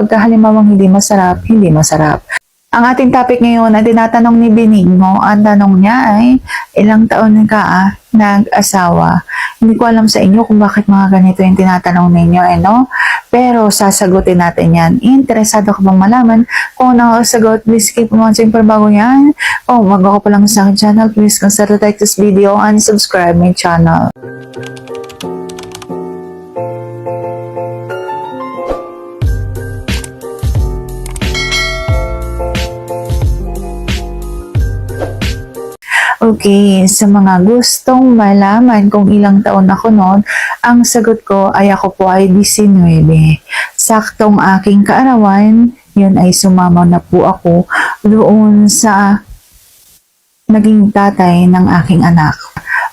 Pagka halimbawang hindi masarap, hindi masarap. Ang ating topic ngayon ay tinatanong ni Benigno. Ang tanong niya ay, ilang taon ka nag-asawa? Hindi ko alam sa inyo kung bakit mga ganito yung tinatanong ninyo, no? Pero sasagutin natin yan. Interesado ka bang malaman kung ano ang sagot? Please keep watching para bago yan. Kung bago ka pa lang sa aking channel, please consider to like this video and subscribe my channel. Okay, sa mga gustong malaman kung ilang taon ako noon, ang sagot ko ay ako po ay 19. Saktong aking kaarawan, yun ay sumama na po ako doon sa naging tatay ng aking anak.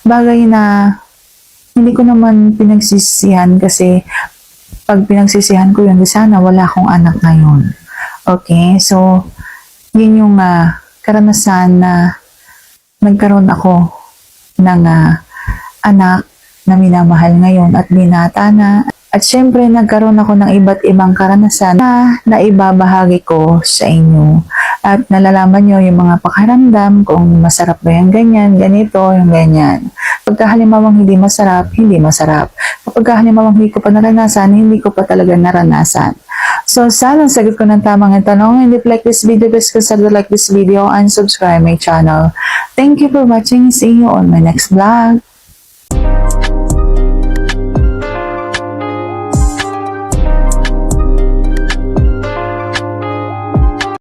Bagay na hindi ko naman pinagsisihan kasi pag pinagsisihan ko yun, sana wala akong anak ngayon. Okay, so yun yung karanasan na nagkaroon ako ng anak na minamahal ngayon at binata na. At syempre, nagkaroon ako ng iba't ibang karanasan na naibabahagi ko sa inyo. At nalalaman nyo yung mga pakaramdam kung masarap ba yung ganyan, ganito, yung ganyan. Pagka halimbawang hindi masarap, hindi masarap. Kapag halimbawang hindi ko pa naranasan, hindi ko pa talaga naranasan. So, sana sagot ko ng tamang tanong. And if you like this video, please consider like this video and subscribe my channel. Thank you for watching. See you on my next vlog.